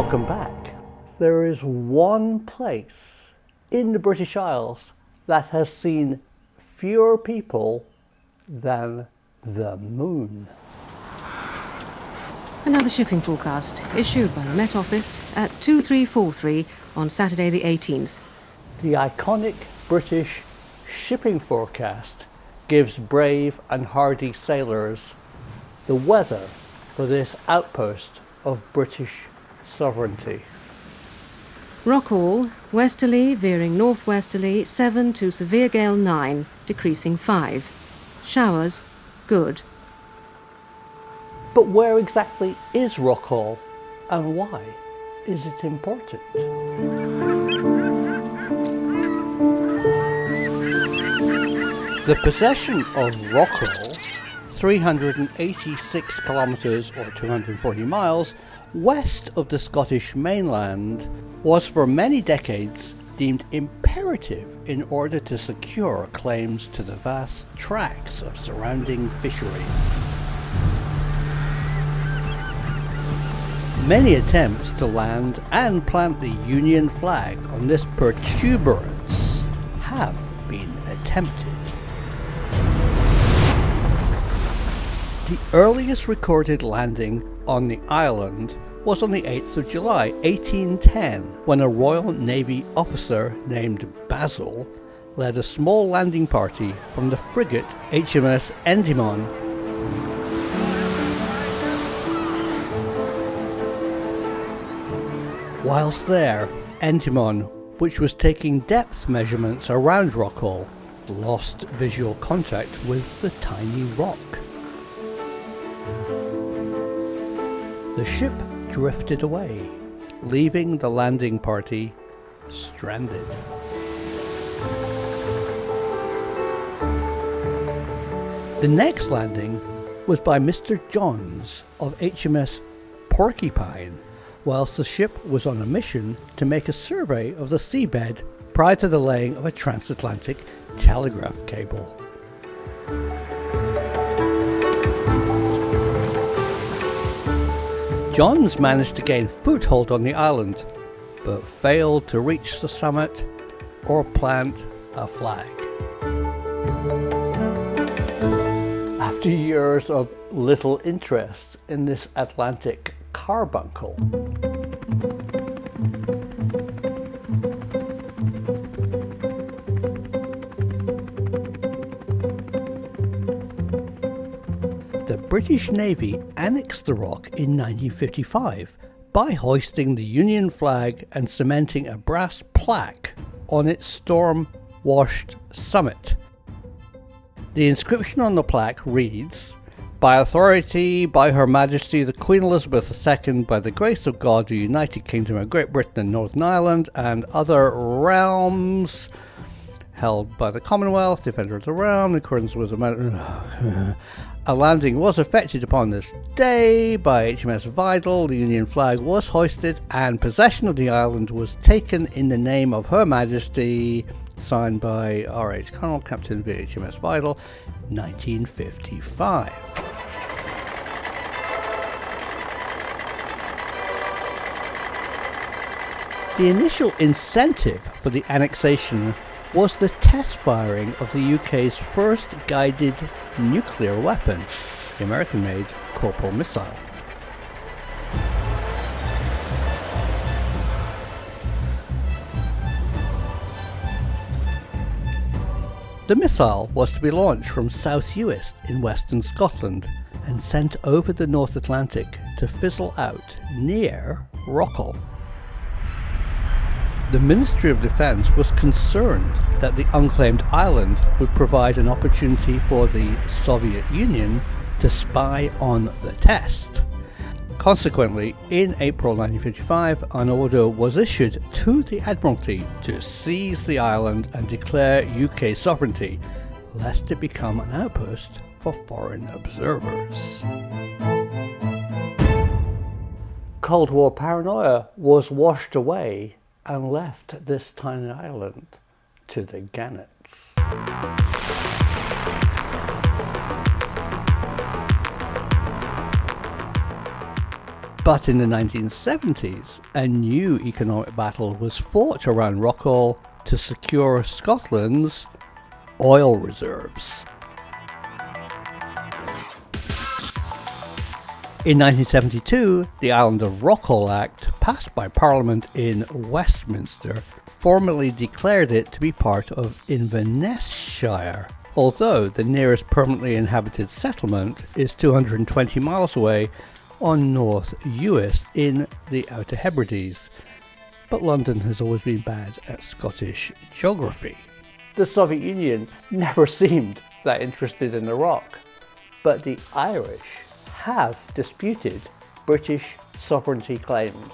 Welcome back. There is one place in the British Isles that has seen fewer people than the moon. Another shipping forecast issued by the Met Office at 2343 on Saturday the 18th. The iconic British shipping forecast gives brave and hardy sailors the weather for this outpost of British sovereignty. Rockall, westerly veering northwesterly 7 to severe gale 9, decreasing 5. Showers, good. But where exactly is Rockall and why is it important? The possession of Rockall, 386 kilometres or 240 miles west of the Scottish mainland, was for many decades deemed imperative in order to secure claims to the vast tracts of surrounding fisheries. Many attempts to land and plant the Union flag on this protuberance have been attempted. The earliest recorded landing on the island was on the 8th of July 1810, when a Royal Navy officer named Basil led a small landing party from the frigate HMS Endymion. Whilst there, Endymion, which was taking depth measurements around Rockall, lost visual contact with the tiny rock. The ship drifted away, leaving the landing party stranded. The next landing was by Mr. Johns of HMS Porcupine, whilst the ship was on a mission to make a survey of the seabed prior to the laying of a transatlantic telegraph cable. Johns managed to gain foothold on the island, but failed to reach the summit or plant a flag. After years of little interest in this Atlantic carbuncle, the British Navy annexed the rock in 1955 by hoisting the Union flag and cementing a brass plaque on its storm-washed summit. The inscription on the plaque reads, "By authority, by Her Majesty the Queen Elizabeth II, by the grace of God, the United Kingdom of Great Britain and Northern Ireland and other realms held by the Commonwealth, Defender of the Realm, in accordance with the A landing was effected upon this day by HMS Vidal, the Union flag was hoisted, and possession of the island was taken in the name of Her Majesty, signed by R.H. Connell, Captain VHMS Vidal, 1955. The initial incentive for the annexation was the test firing of the UK's first guided nuclear weapon, the American-made Corporal missile. The missile was to be launched from South Uist in western Scotland and sent over the North Atlantic to fizzle out near Rockall. The Ministry of Defence was concerned that the unclaimed island would provide an opportunity for the Soviet Union to spy on the test. Consequently, in April 1955, an order was issued to the Admiralty to seize the island and declare UK sovereignty, lest it become an outpost for foreign observers. Cold War paranoia was washed away and left this tiny island to the gannets. But in the 1970s, a new economic battle was fought around Rockall to secure Scotland's oil reserves. In 1972, the Island of Rockall Act, passed by Parliament in Westminster, formally declared it to be part of Inverness-shire, although the nearest permanently inhabited settlement is 220 miles away on North Uist in the Outer Hebrides. But London has always been bad at Scottish geography. The Soviet Union never seemed that interested in the rock, but the Irish have disputed British sovereignty claims.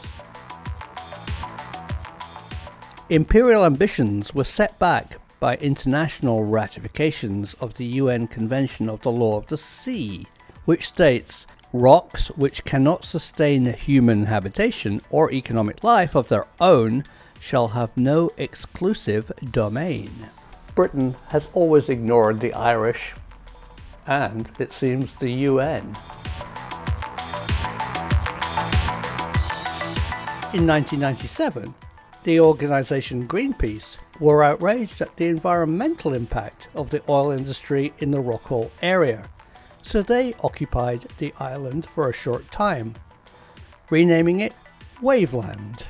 Imperial ambitions were set back by international ratifications of the UN Convention of the Law of the Sea, which states rocks which cannot sustain human habitation or economic life of their own shall have no exclusive domain. Britain has always ignored the Irish and, it seems, the UN. In 1997, the organisation Greenpeace were outraged at the environmental impact of the oil industry in the Rockall area, so they occupied the island for a short time, renaming it Waveland.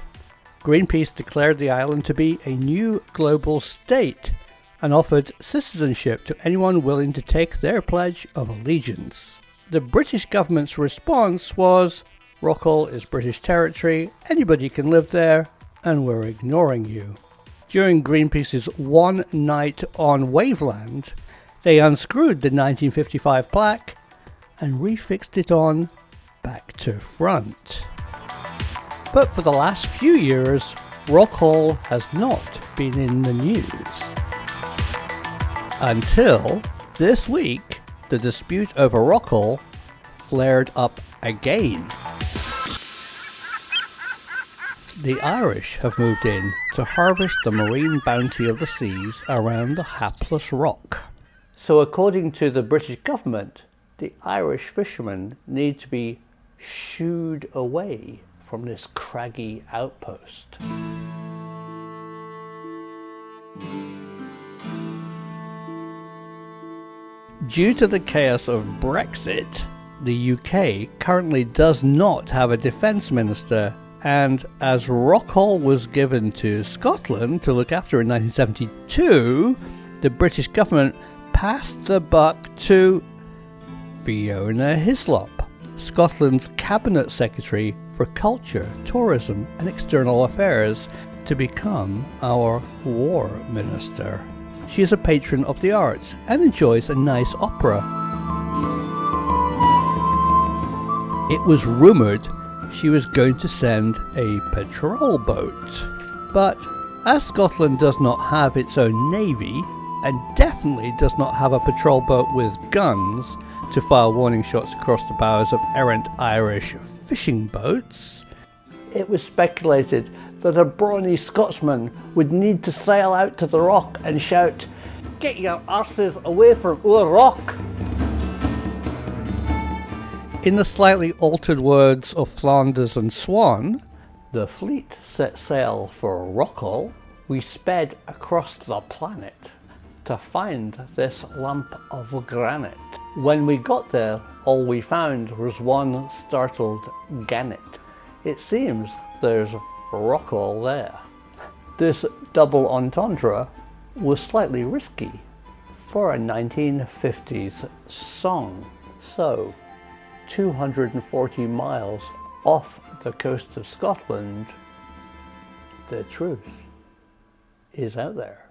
Greenpeace declared the island to be a new global state and offered citizenship to anyone willing to take their pledge of allegiance. The British government's response was, "Rockall is British territory, anybody can live there, and we're ignoring you." During Greenpeace's one night on Waveland, they unscrewed the 1955 plaque and refixed it on back to front. But for the last few years, Rockall has not been in the news. Until this week, the dispute over Rockall flared up again. The Irish have moved in to harvest the marine bounty of the seas around the hapless rock. So according to the British government, the Irish fishermen need to be shooed away from this craggy outpost. Due to the chaos of Brexit, the UK currently does not have a defence minister, and as Rockall was given to Scotland to look after in 1972, the British government passed the buck to Fiona Hislop, Scotland's Cabinet Secretary for Culture, Tourism and External Affairs, to become our War Minister. She is a patron of the arts and enjoys a nice opera. It was rumoured she was going to send a patrol boat, but as Scotland does not have its own navy, and definitely does not have a patrol boat with guns to fire warning shots across the bows of errant Irish fishing boats, it was speculated that a brawny Scotsman would need to sail out to the rock and shout, "Get your arses away from our rock!" In the slightly altered words of Flanders and Swan, the fleet set sail for Rockall. We sped across the planet to find this lump of granite. When we got there, all we found was one startled gannet. It seems there's Rockall there. This double entendre was slightly risky for a 1950s song. So, 240 miles off the coast of Scotland, the truth is out there.